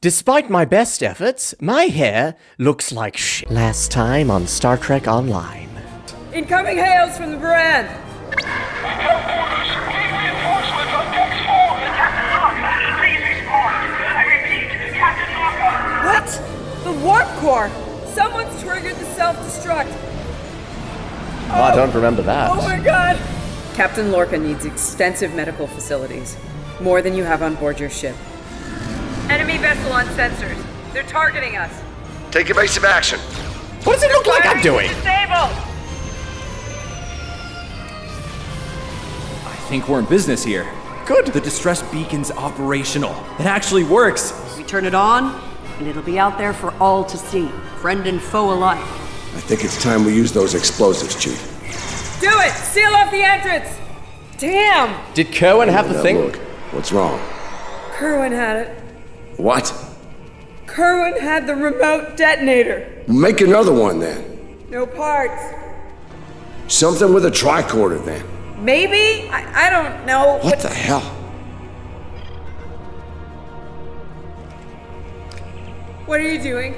Despite my best efforts, my hair looks like shit. Last time on Star Trek Online. Incoming hails from the Baran! Reinforcements on deck 4! Captain Locke, please respond! I repeat, Captain Locke! What? The warp core! Someone's triggered the self-destruct! Oh, I don't remember that. Oh my god! Captain Lorca needs extensive medical facilities. More than you have on board your ship. Enemy vessel on sensors. They're targeting us. Take evasive action. What does it look like I'm doing? Disabled! I think we're in business here. Good. The distress beacon's operational. It actually works. We turn it on, and it'll be out there for all to see, friend and foe alike. I think it's time we use those explosives, Chief. Do it! Seal off the entrance! Damn! Did Kerwin have the Now thing? look, what's wrong? Kerwin had it. What? Kerwin had the remote detonator. Make another one then. No parts. Something with a tricorder then. Maybe? I don't know. What the hell? What are you doing?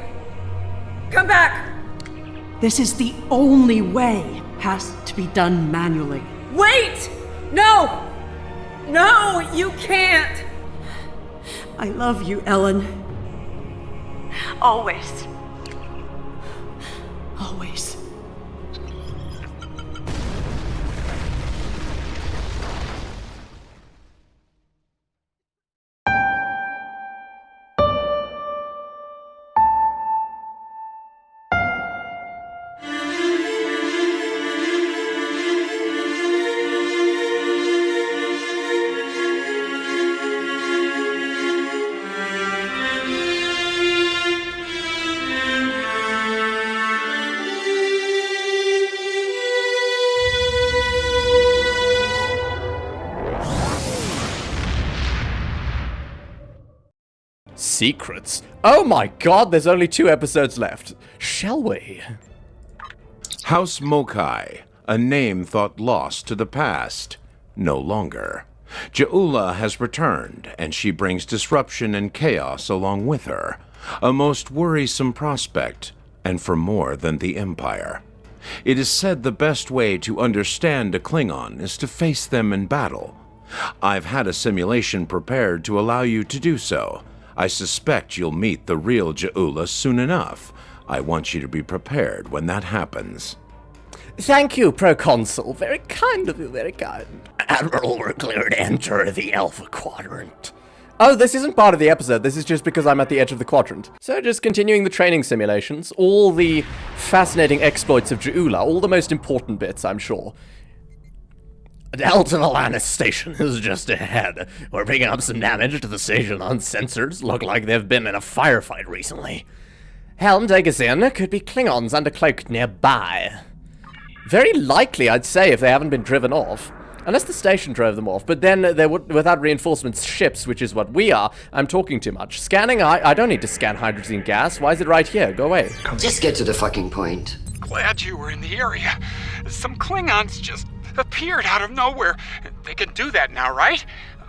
Come back! This is the only way. Has to be done manually. Wait! No! No, you can't! I love you, Ellen. Always. Always. Secrets? Oh my god, there's only 2 episodes left. Shall we? House Mokai, a name thought lost to the past. No longer. Ja'ula has returned, and she brings disruption and chaos along with her. A most worrisome prospect, and for more than the Empire. It is said the best way to understand a Klingon is to face them in battle. I've had a simulation prepared to allow you to do so. I suspect you'll meet the real Ja'ula soon enough. I want you to be prepared when that happens. Thank you, Proconsul. Very kind of you, very kind. Admiral, we're clear to enter the Alpha Quadrant. Oh, this isn't part of the episode. This is just because I'm at the edge of the quadrant. So just continuing the training simulations, all the fascinating exploits of Ja'ula, all the most important bits, I'm sure. Delta Alanis station is just ahead. We're picking up some damage to the station on sensors. Look like they've been in a firefight recently. Helm, take us in. Could be Klingons undercloaked nearby. Very likely, I'd say, if they haven't been driven off. Unless the station drove them off, but then they would, without reinforcements, ships, which is what we are. I'm talking too much. Scanning, I don't need to scan hydrogen gas. Why is it right here? Go away. Just get to the fucking point. Glad you were in the area. Some Klingons just appeared out of nowhere. They can do that now, right?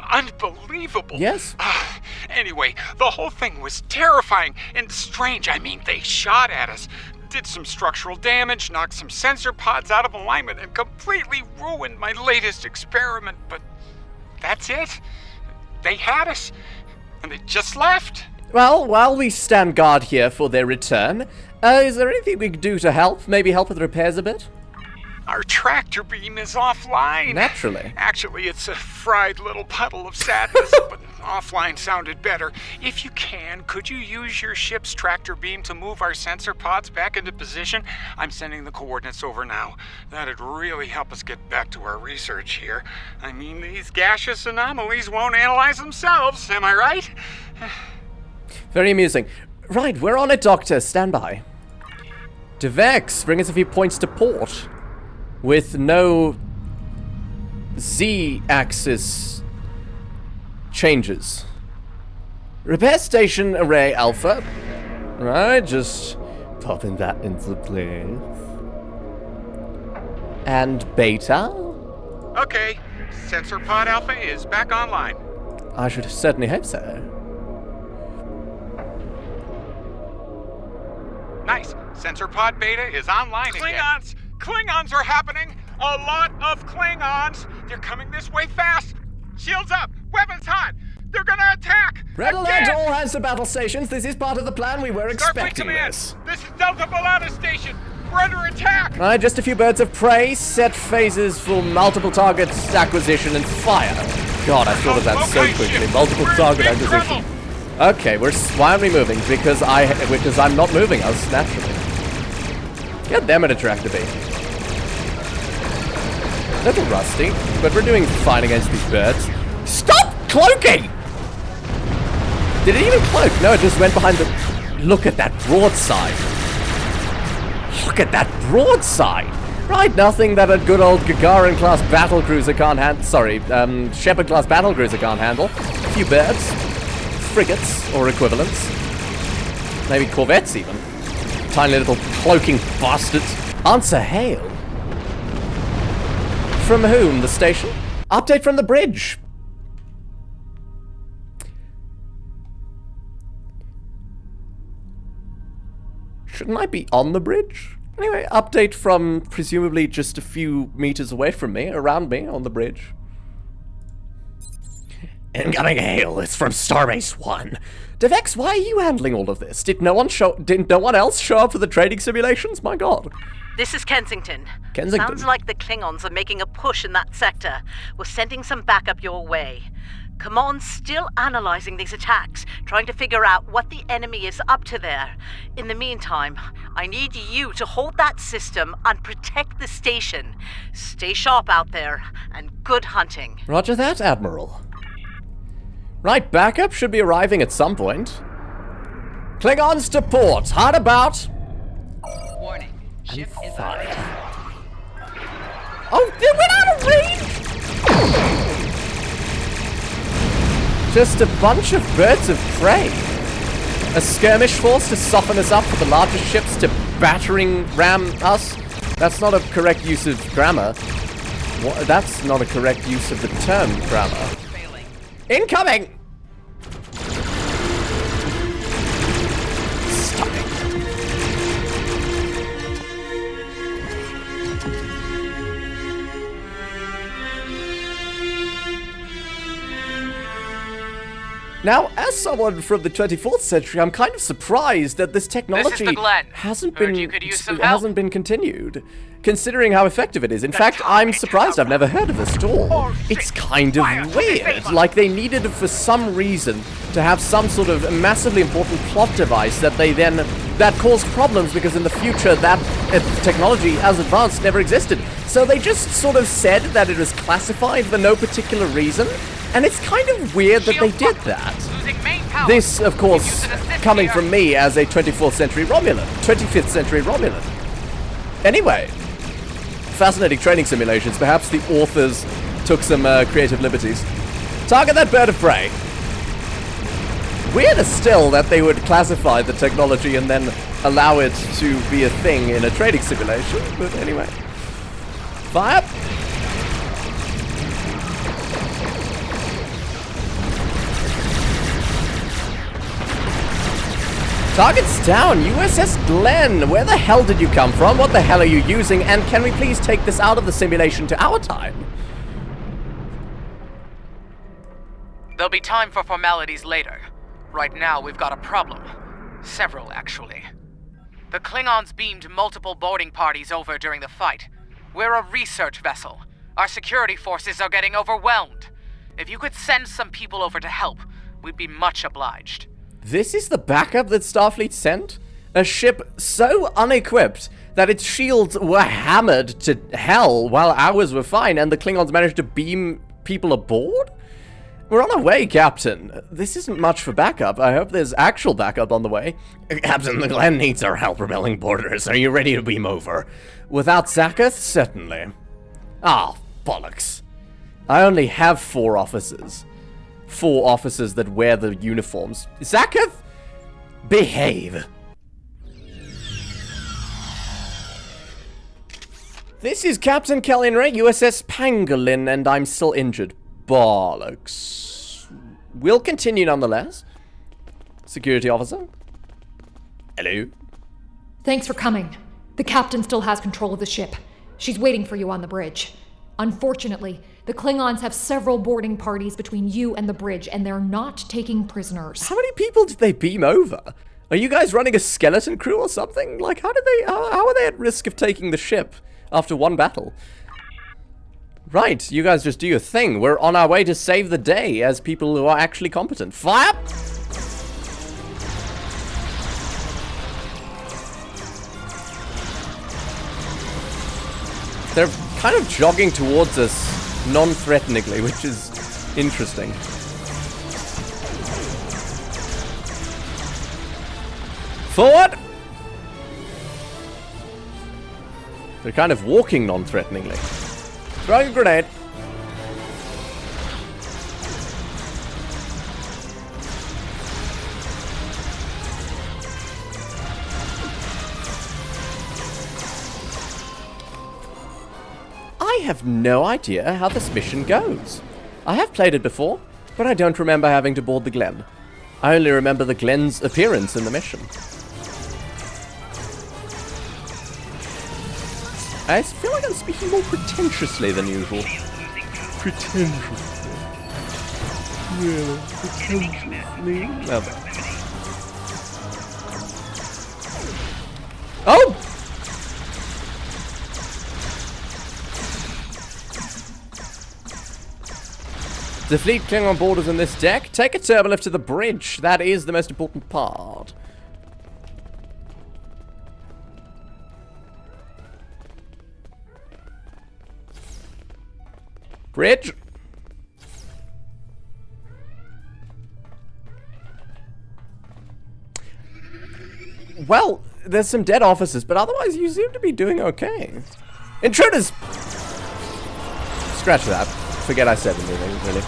Unbelievable. Yes. Anyway, the whole thing was terrifying and strange. I mean, they shot at us, did some structural damage, knocked some sensor pods out of alignment, and completely ruined my latest experiment. But that's it. They had us, and they just left. Well, while we stand guard here for their return, is there anything we can do to help? Maybe help with repairs a bit? Our tractor beam is offline. Naturally. Actually, it's a fried little puddle of sadness, but offline sounded better. If you can, could you use your ship's tractor beam to move our sensor pods back into position? I'm sending the coordinates over now. That'd really help us get back to our research here. I mean, these gaseous anomalies won't analyze themselves, am I right? Very amusing. Right, we're on it, Doctor. Stand by. Devex, bring us a few points to port. With no Z-axis changes. Repair station array alpha. Right, just popping that into place. And beta. Okay, sensor pod alpha is back online. I should certainly hope so. Nice. Sensor pod beta is online again. Klingons are happening! A lot of Klingons! They're coming this way fast! Shields up! Weapons hot! They're gonna attack! Red alert Again! all hands to battle stations. This is part of the plan. We were Starfleet expecting Command! this. This is Delta Volata Station! We're under attack! Alright, just a few birds of prey. Set phases for multiple targets acquisition and fire. God, I thought of that so Okay, quickly. ship. Multiple We're in target big acquisition. trouble. Okay, why aren't we moving? Because I'm not moving us, naturally. Get them an attractor beam. A little rusty, but we're doing fine against these birds. Stop cloaking! Did it even cloak? No, it just went behind the... Look at that broadside. Look at that broadside. Right, nothing that a good old Gagarin-class battlecruiser can't handle. Sorry, Shepard-class battlecruiser can't handle. A few birds. Frigates, or equivalents. Maybe corvettes, even. Tiny little cloaking bastards. Answer hail. From whom? The station? Update from the bridge. Shouldn't I be on the bridge? Anyway, update from presumably just a few meters away from me, around me, on the bridge. Incoming hail is from Starbase 1. Devex, why are you handling all of this? Didn't no one else show up for the trading simulations? My god. This is Kensington. Kensington. Sounds like the Klingons are making a push in that sector. We're sending some backup your way. Command's still analyzing these attacks, trying to figure out what the enemy is up to there. In the meantime, I need you to hold that system and protect the station. Stay sharp out there, and good hunting. Roger that, Admiral. Right, backup should be arriving at some point. Klingons to port. Hard about. Warning. Ship is Fire. Oh, they went out of range! Just a bunch of birds of prey. A skirmish force to soften us up for the larger ships to battering ram us. That's not a correct use of grammar. That's not a correct use of the term grammar. Incoming! Stop it. Now, as someone from the 24th century, I'm kind of surprised that this technology the Glen. hasn't Heard been you could use some hasn't been continued, considering how effective it is. In fact, I'm surprised I've never heard of this at all. It's kind of weird, like they needed for some reason to have some sort of massively important plot device that that caused problems because in the future that technology as advanced never existed. So they just sort of said that it was classified for no particular reason. And it's kind of weird that they did that. This, of course, coming from me as a 25th century Romulan. Anyway, fascinating training simulations. Perhaps the authors took some creative liberties. Target that bird of prey. Weirder still that they would classify the technology and then allow it to be a thing in a trading simulation. But anyway. Fire. Targets down, USS Glenn. Where the hell did you come from? What the hell are you using? And can we please take this out of the simulation to our time? There'll be time for formalities later. Right now, we've got a problem. Several, actually. The Klingons beamed multiple boarding parties over during the fight. We're a research vessel. Our security forces are getting overwhelmed. If you could send some people over to help, we'd be much obliged. This is the backup that Starfleet sent? A ship so unequipped that its shields were hammered to hell while ours were fine and the Klingons managed to beam people aboard? We're on our way, Captain. This isn't much for backup. I hope there's actual backup on the way. Captain, the Glen needs our help repelling boarders. Are you ready to beam over? Without Zakath? Certainly. Ah, bollocks. I only have 4 officers. 4 officers that wear the uniforms. Zakath? Behave. This is Captain Kellyn Ray, USS Pangolin, and I'm still injured. Bollocks. We'll continue nonetheless. Security officer? Hello? Thanks for coming. The captain still has control of the ship. She's waiting for you on the bridge. Unfortunately, the Klingons have several boarding parties between you and the bridge, and they're not taking prisoners. How many people did they beam over? Are you guys running a skeleton crew or something? Like, how are they at risk of taking the ship after one battle? Right, you guys just do your thing. We're on our way to save the day as people who are actually competent. Fire! They're kind of jogging towards us non-threateningly, which is interesting. Forward! They're kind of walking non-threateningly. Throwing a grenade. I have no idea how this mission goes. I have played it before, but I don't remember having to board the Glen. I only remember the Glen's appearance in the mission. I feel like I'm speaking more pretentiously than usual. Pretentiously. Really? Pretentiously? No. Oh! The fleet Klingon boarders on this deck. Take a turbolift to the bridge. That is the most important part. Bridge. Well, there's some dead officers, but otherwise you seem to be doing okay. Intruders! Scratch that. Forget I said anything, really.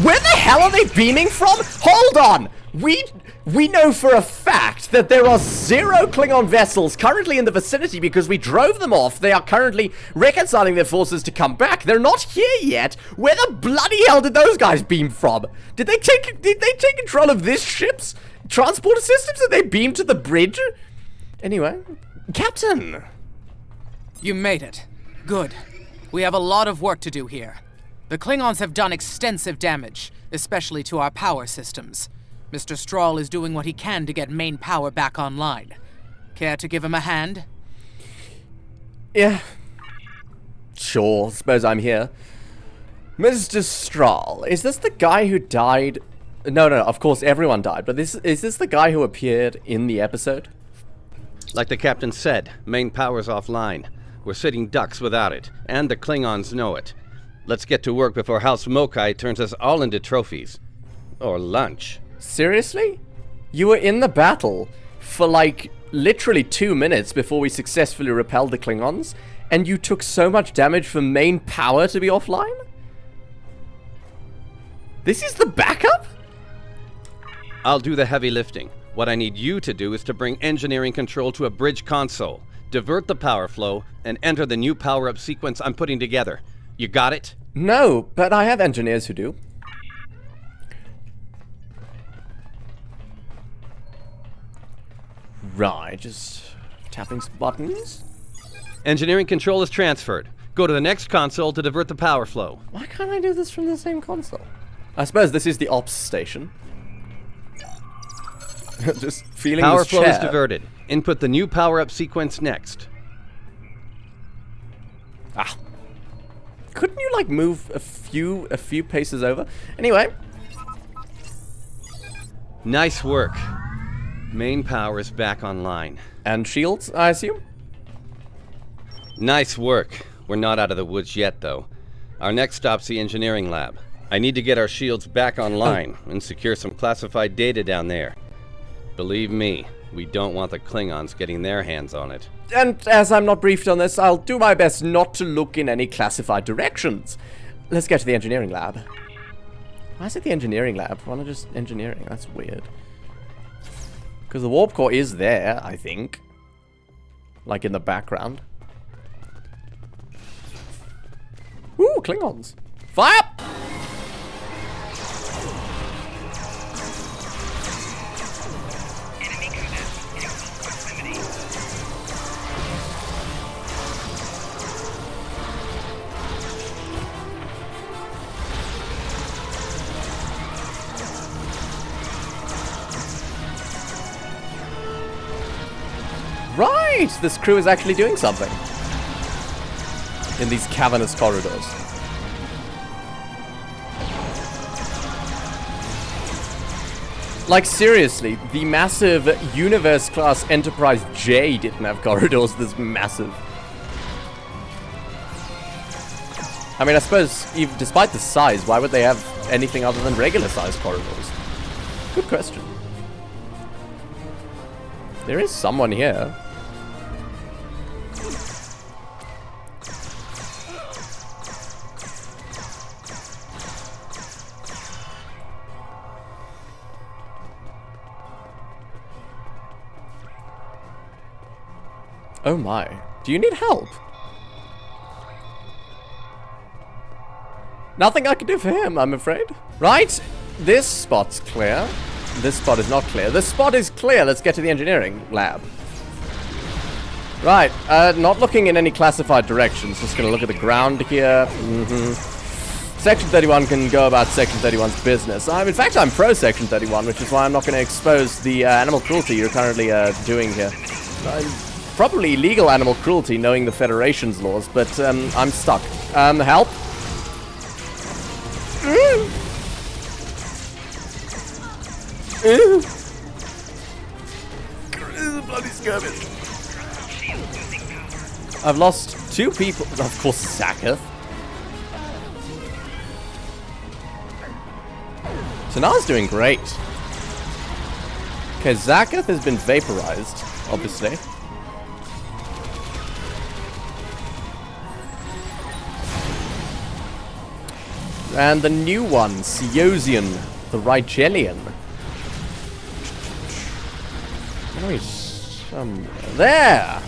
Where the hell are they beaming from? Hold on! We know for a fact that there are 0 Klingon vessels currently in the vicinity because we drove them off. They are currently reconciling their forces to come back. They're not here yet. Where the bloody hell did those guys beam from? Did they take control of this ship's transporter systems and they beamed to the bridge? Anyway, Captain! You made it. Good. We have a lot of work to do here. The Klingons have done extensive damage, especially to our power systems. Mr. Strahl is doing what he can to get main power back online. Care to give him a hand? Yeah. Sure, suppose I'm here. Mr. Strahl, is this the guy who died? No, of course everyone died, but is this the guy who appeared in the episode? Like the captain said, main power's offline. We're sitting ducks without it, and the Klingons know it. Let's get to work before House Mokai turns us all into trophies. Or lunch. Seriously? You were in the battle for like literally 2 minutes before we successfully repelled the Klingons, and you took so much damage for main power to be offline? This is the backup? I'll do the heavy lifting. What I need you to do is to bring engineering control to a bridge console, divert the power flow, and enter the new power-up sequence I'm putting together. You got it? No, but I have engineers who do. Right, just tapping some buttons. Engineering control is transferred. Go to the next console to divert the power flow. Why can't I do this from the same console? I suppose this is the ops station. Just feeling power this flow chair. is diverted. Input the new power-up sequence next. Ah. Couldn't you, like, move a few paces over? Anyway. Nice work. Main power is back online. And shields, I assume? Nice work. We're not out of the woods yet, though. Our next stop's the engineering lab. I need to get our shields back online and secure some classified data down there. Believe me, we don't want the Klingons getting their hands on it. And as I'm not briefed on this, I'll do my best not to look in any classified directions. Let's get to the engineering lab. Why is it the engineering lab? Why not just engineering? That's weird. Because the warp core is there, I think. Like in the background. Ooh, Klingons. Fire! Right! This crew is actually doing something. In these cavernous corridors. Like, seriously, the massive Universe-class Enterprise J didn't have corridors this massive. I mean, I suppose, even despite the size, why would they have anything other than regular-sized corridors? Good question. There is someone here. Oh my. Do you need help? Nothing I can do for him, I'm afraid. Right, this spot's clear. This spot is not clear. This spot is clear. Let's get to the engineering lab. Right, not looking in any classified directions. Just gonna look at the ground here. Section 31 can go about Section 31's business. In fact, I'm pro Section 31, which is why I'm not gonna expose the animal cruelty you're currently doing here. Probably illegal animal cruelty, knowing the Federation's laws, but I'm stuck. Help? Bloody skirmish. I've lost 2 people. Of course, Zakath. Tanar's doing great. Okay, Zakath has been vaporized, obviously. And the new one, Siosian, the Rigelian. Oh, he's somewhere there!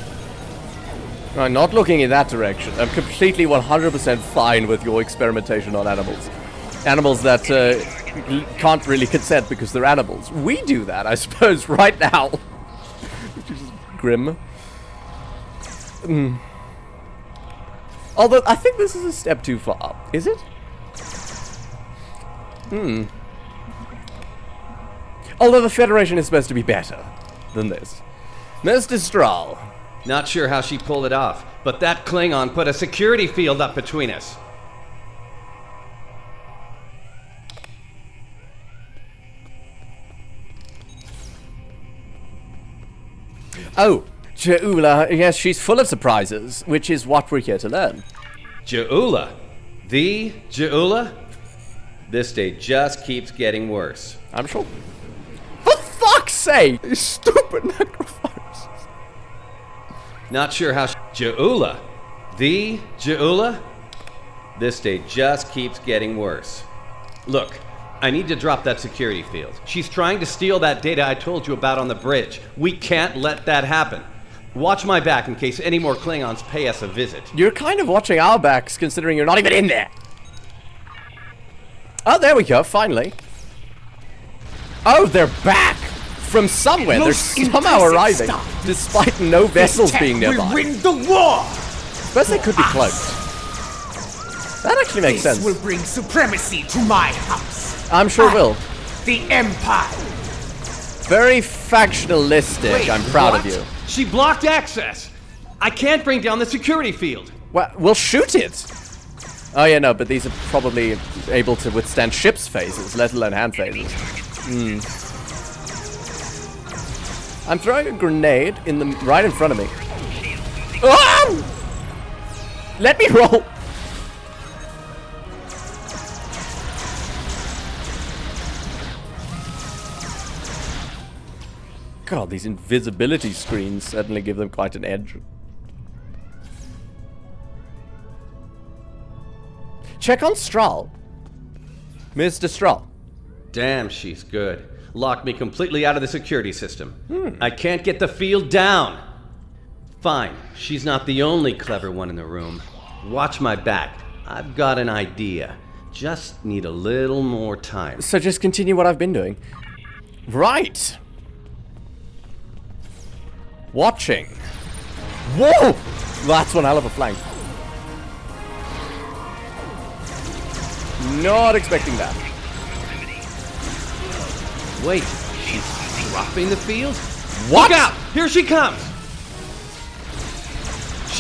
I'm not looking in that direction. I'm completely 100% fine with your experimentation on animals. Animals that can't really consent because they're animals. We do that, I suppose, right now. Which is grim. Although, I think this is a step too far. Is it? Although the Federation is supposed to be better than this. Mr. Strahl. Not sure how she pulled it off, but that Klingon put a security field up between us. Oh, Ja'ula, yes, she's full of surprises, which is what we're here to learn. Ja'ula? The Ja'ula? This day just keeps getting worse. I'm sure. For fuck's sake! These stupid necrophores. Not sure how Ja'ula? The Ja'ula? This day just keeps getting worse. Look, I need to drop that security field. She's trying to steal that data I told you about on the bridge. We can't let that happen. Watch my back in case any more Klingons pay us a visit. You're kind of watching our backs, considering you're not even in there. Oh, there we go, finally. Oh, they're back! From somewhere, they're somehow arriving, despite no vessels being nearby. We win the war! Suppose they could be cloaked. That actually makes sense. This will bring supremacy to my house. I'm sure it will. The Empire. Very factionalistic, Wait, I'm proud what? of you. She blocked access! I can't bring down the security field. Well, we'll shoot it! Oh yeah, no, but these are probably able to withstand ship's phases, let alone hand phases. I'm throwing a grenade in the right in front of me. Oh! Let me roll! God, these invisibility screens certainly give them quite an edge. Check on Strahl. Mr. Strahl. Damn, she's good. Locked me completely out of the security system. I can't get the field down. Fine, she's not the only clever one in the room. Watch my back. I've got an idea. Just need a little more time. So just continue what I've been doing. Right. Watching. Whoa! That's one hell of a flank. Not expecting that. Wait, she's dropping the field? What? Look out! Here she comes!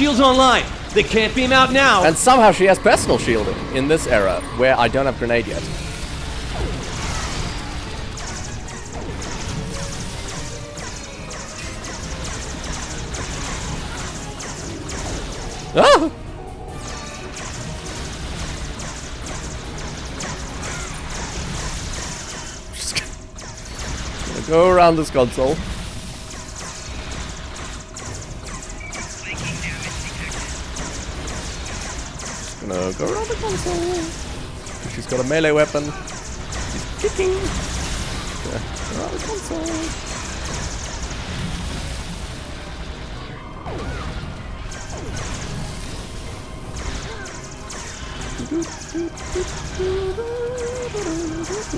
Shields online! They can't beam out now! And somehow she has personal shielding in this era, where I don't have grenade yet. Ah! Just gonna go around this console. Just gonna go around the console. She's got a melee weapon. She's kicking. Go around the console.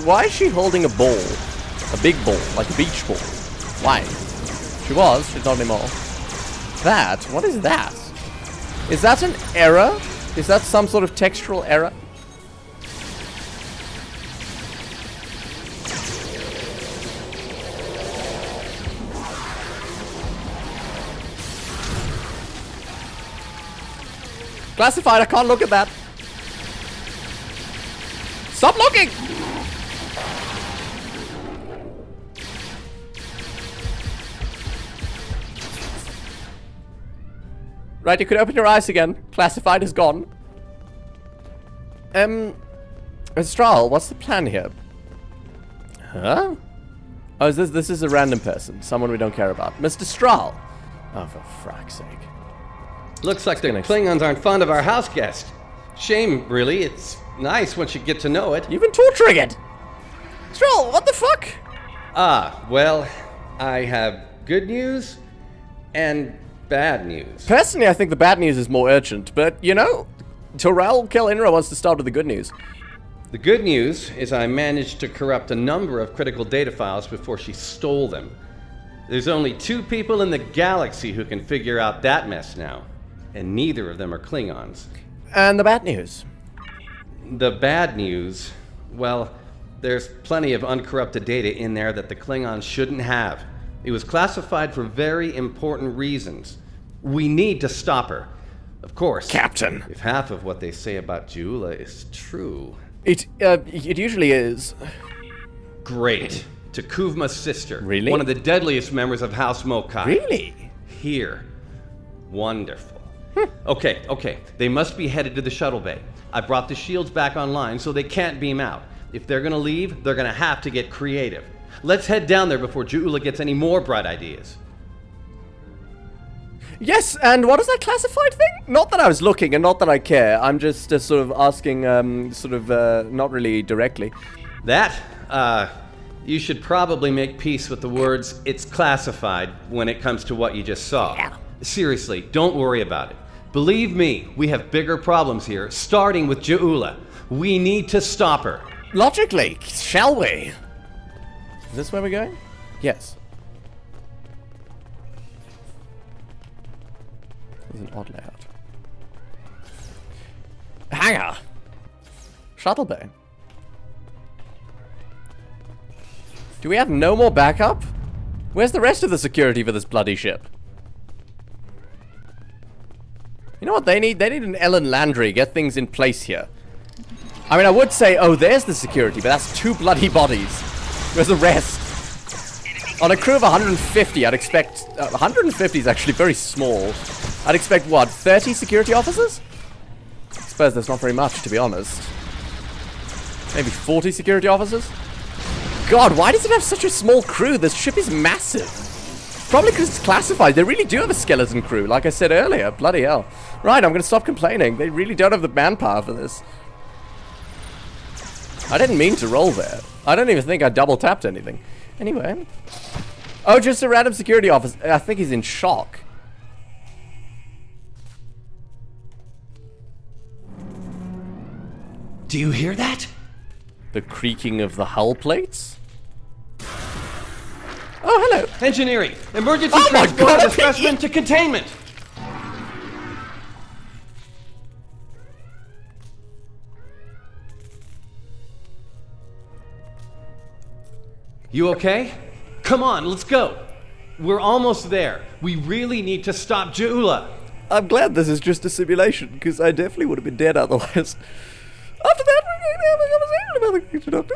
Why is she holding a ball? A big ball, like a beach ball. Why? She's not anymore. That? What is that? Is that an error? Is that some sort of textural error? Classified, I can't look at that. Stop looking! Right, you could open your eyes again. Classified is gone. Strahl, what's the plan here? Huh? Oh, this is a random person. Someone we don't care about. Mr. Strahl! Oh, for frack's sake. Looks like the Klingons aren't fond of our house guest. Shame, really. It's nice once you get to know it. You've been torturing it! Strahl, what the fuck? Ah, well, I have good news and bad news. Personally, I think the bad news is more urgent, but, you know, Torel Kel-Inra wants to start with the good news. The good news is I managed to corrupt a number of critical data files before she stole them. There's only 2 people in the galaxy who can figure out that mess now, and neither of them are Klingons. And the bad news? The bad news, well, there's plenty of uncorrupted data in there that the Klingons shouldn't have. It was classified for very important reasons. We need to stop her. Of course, Captain! If half of what they say about Jula is true. It usually is. Great. Takuvma's sister. Really? One of the deadliest members of House Mokai. Really? Here. Wonderful. Okay. They must be headed to the shuttle bay. I brought the shields back online so they can't beam out. If they're gonna leave, they're gonna have to get creative. Let's head down there before Jula gets any more bright ideas. Yes, and what is that classified thing? Not that I was looking, and not that I care. I'm just sort of asking, not really directly. That, you should probably make peace with the words, "it's classified," when it comes to what you just saw. Yeah. Seriously, don't worry about it. Believe me, we have bigger problems here, starting with Jula. We need to stop her. Logically, shall we? Is this where we're going? Yes. This is an odd layout. Hangar! Shuttle bay. Do we have no more backup? Where's the rest of the security for this bloody ship? You know what they need? They need an Ellen Landry. Get things in place here. I mean, I would say, oh, there's the security, but that's 2 bloody bodies. Where's the rest? On a crew of 150, I'd expect... 150 is actually very small. I'd expect, what, 30 security officers? I suppose that's not very much, to be honest. Maybe 40 security officers? God, why does it have such a small crew? This ship is massive. Probably because it's classified. They really do have a skeleton crew, like I said earlier. Bloody hell. Right, I'm going to stop complaining. They really don't have the manpower for this. I didn't mean to roll there. I don't even think I double tapped anything. Anyway. Oh, just a random security officer. I think he's in shock. Do you hear that? The creaking of the hull plates? Oh, hello. Engineering. Emergency Oh my transport God, of the specimen to containment. You okay? Come on, let's go. We're almost there. We really need to stop Jula. I'm glad this is just a simulation, because I definitely would have been dead otherwise. After that, we're going to have a conversation about the future, Doctor.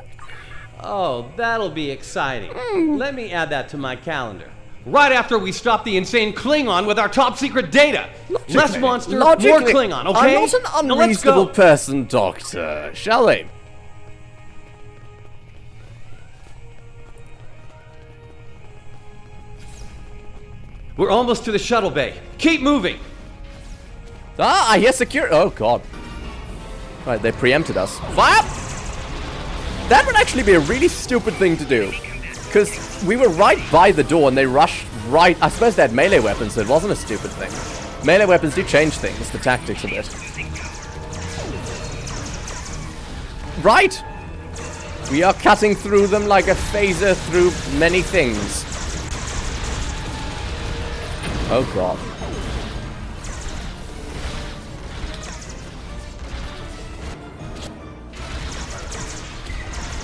Oh, that'll be exciting. Let me add that to my calendar. Right after we stop the insane Klingon with our top secret data. Less monster, more Klingon, okay? I'm not an unreasonable person, Doctor. Shall we? We're almost to the shuttle bay. Keep moving. Ah, I hear security. Oh, God. Right, they preempted us. Fire! That would actually be a really stupid thing to do. Because we were right by the door and they rushed right. I suppose they had melee weapons, so it wasn't a stupid thing. Melee weapons do change things, the tactics a bit. Right! We are cutting through them like a phaser through many things. Oh, God.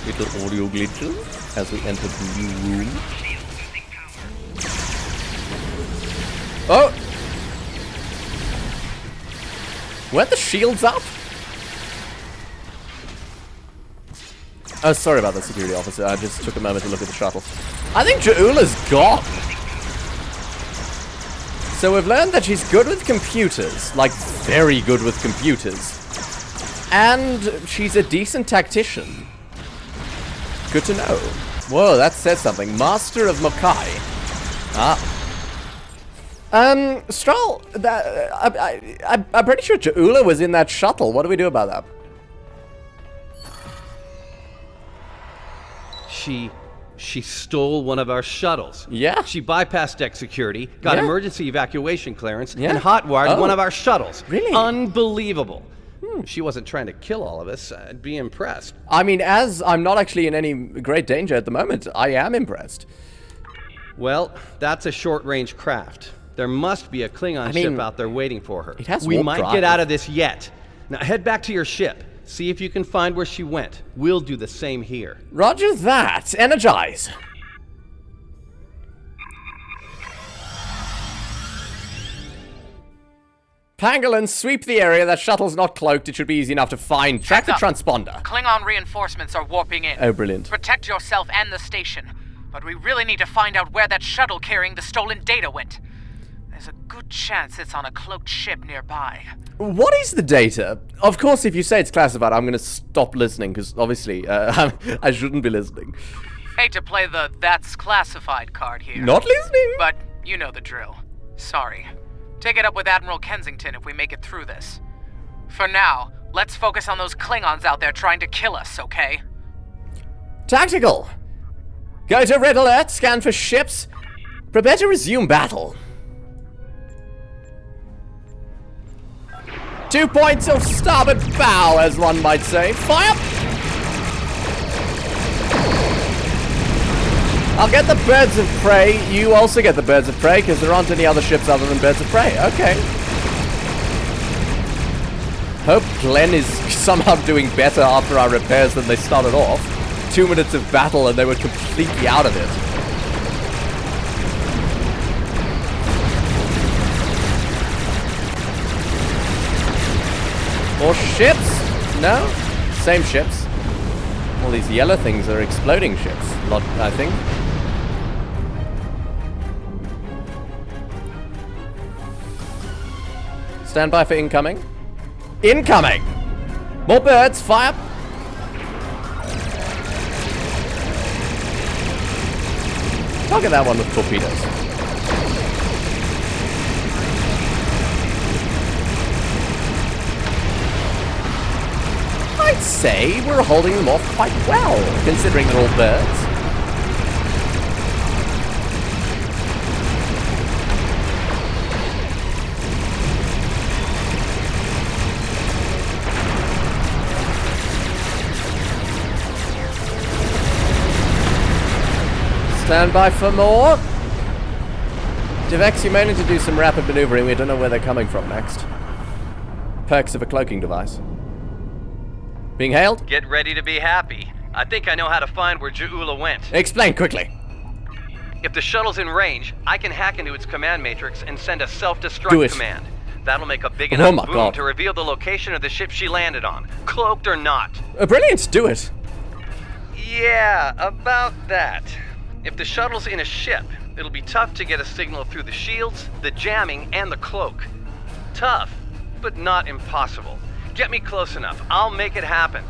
Little audio glitches as we enter the new room. Oh! Weren't the shields up? Oh, sorry about that, security officer. I just took a moment to look at the shuttle. I think Ja'ula's gone. So we've learned that she's good with computers. Like, very good with computers. And she's a decent tactician. Good to know. Whoa, that says something. Master of Mokai. Ah. Stroll, I'm pretty sure Ja'ula was in that shuttle. What do we do about that? She stole one of our shuttles. Yeah. She bypassed deck security, got emergency evacuation clearance, Yeah. and hotwired one of our shuttles. Really? Unbelievable. If she wasn't trying to kill all of us, I'd be impressed. I mean, as I'm not actually in any great danger at the moment, I am impressed. Well, that's a short-range craft. There must be a Klingon ship out there waiting for her. It has We warp might drive. get out of this yet. Now head back to your ship. See if you can find where she went. We'll do the same here. Roger that. Energize. Pangolin, sweep the area. That shuttle's not cloaked. It should be easy enough to find. Track the transponder. Klingon reinforcements are warping in. Oh, brilliant. Protect yourself and the station. But we really need to find out where that shuttle carrying the stolen data went. There's a good chance it's on a cloaked ship nearby. What is the data? Of course, if you say it's classified, I'm going to stop listening, because obviously, I shouldn't be listening. Hate to play the "that's classified" card here. Not listening? But you know the drill. Sorry. Take it up with Admiral Kensington if we make it through this. For now, let's focus on those Klingons out there trying to kill us, okay? Tactical. Go to red alert, scan for ships. Prepare to resume battle. 2 points of starboard bow, as one might say. Fire! I'll get the birds of prey. You also get the birds of prey, because there aren't any other ships other than birds of prey. Okay. Hope Glenn is somehow doing better after our repairs than they started off. 2 minutes of battle and they were completely out of it. More ships? No? Same ships. All these yellow things are exploding ships, I think. Stand by for incoming. Incoming! More birds, fire! Target that one with torpedoes. I'd say we're holding them off quite well, considering they're all birds. Stand by for more. Devex, you may need to do some rapid maneuvering. We don't know where they're coming from next. Perks of a cloaking device. Being hailed? Get ready to be happy. I think I know how to find where Ja'ula went. Explain quickly. If the shuttle's in range, I can hack into its command matrix and send a Do self-destruct it. command. That'll make a big Oh enough my boom God. to reveal the location of the ship she landed on, cloaked or not. Brilliant, do it. Yeah, about that. If the shuttle's in a ship, it'll be tough to get a signal through the shields, the jamming, and the cloak. Tough, but not impossible. Get me close enough, I'll make it happen.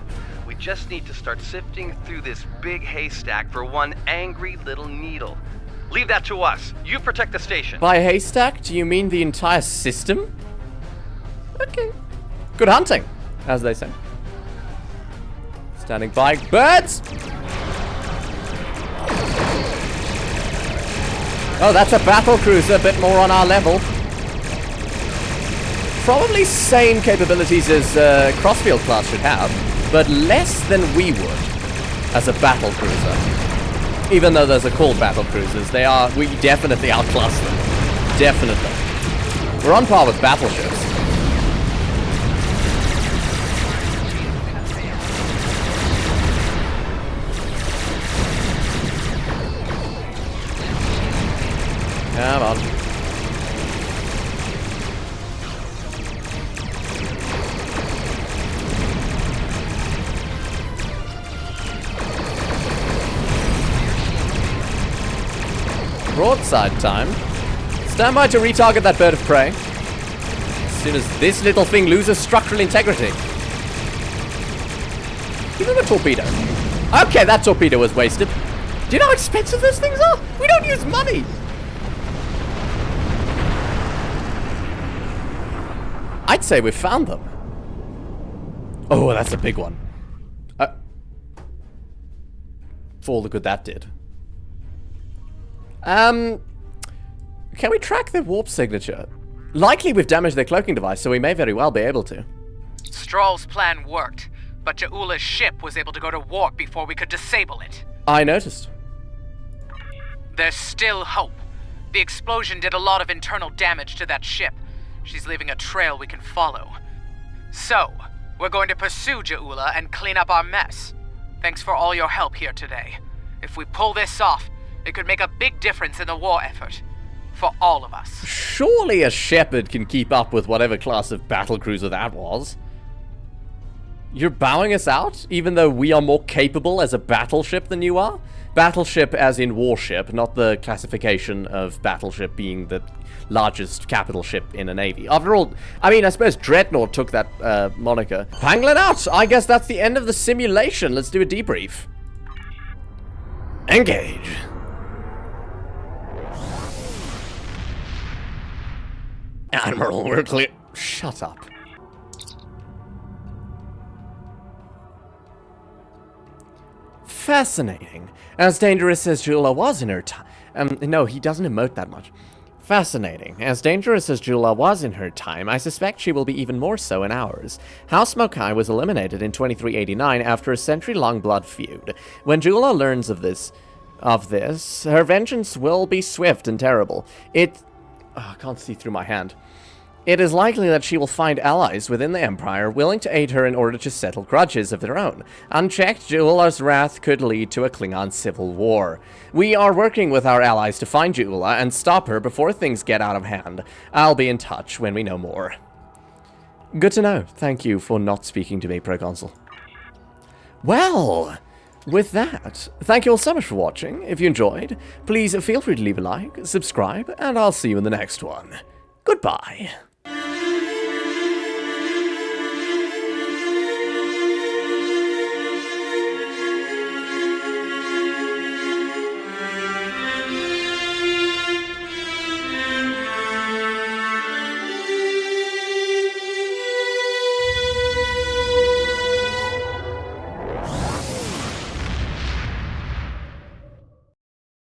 We just need to start sifting through this big haystack for one angry little needle. Leave that to us. You protect the station. By haystack, do you mean the entire system? Okay. Good hunting, as they say. Standing by. Birds! Oh, that's a battle cruiser, a bit more on our level. Probably same capabilities as Crossfield class should have, but less than we would as a battle cruiser. Even though those are called battle cruisers, we definitely outclass them. Definitely. We're on par with battleships. Come on. Broadside time. Stand by to retarget that bird of prey. As soon as this little thing loses structural integrity. Give him a torpedo. Okay, that torpedo was wasted. Do you know how expensive those things are? We don't use money. I'd say we found them. Oh, that's a big one. For all the good that did. Can we track their warp signature? Likely we've damaged their cloaking device, so we may very well be able to. Stroll's plan worked, but Ja'ula's ship was able to go to warp before we could disable it. I noticed. There's still hope. The explosion did a lot of internal damage to that ship. She's leaving a trail we can follow. So, we're going to pursue Ja'ula and clean up our mess. Thanks for all your help here today. If we pull this off, it could make a big difference in the war effort. For all of us. Surely a Shepherd can keep up with whatever class of battlecruiser that was. You're bowing us out, even though we are more capable as a battleship than you are? Battleship as in warship, not the classification of battleship being the largest capital ship in a navy. After all, I mean, I suppose Dreadnought took that moniker. Pangolin out! I guess that's the end of the simulation. Let's do a debrief. Engage. Admiral, we're clear. Shut up. Fascinating. As dangerous as Ja'ula was in her time. No, he doesn't emote that much. Fascinating. As dangerous as Ja'ula was in her time, I suspect she will be even more so in ours. House Mokai was eliminated in 2389 after a century-long blood feud. When Ja'ula learns of this, her vengeance will be swift and terrible. I can't see through my hand. It is likely that she will find allies within the Empire willing to aid her in order to settle grudges of their own. Unchecked, Ja'ula's wrath could lead to a Klingon civil war. We are working with our allies to find Ja'ula and stop her before things get out of hand. I'll be in touch when we know more. Good to know. Thank you for not speaking to me, Proconsul. Well, with that, thank you all so much for watching. If you enjoyed, please feel free to leave a like, subscribe, and I'll see you in the next one. Goodbye.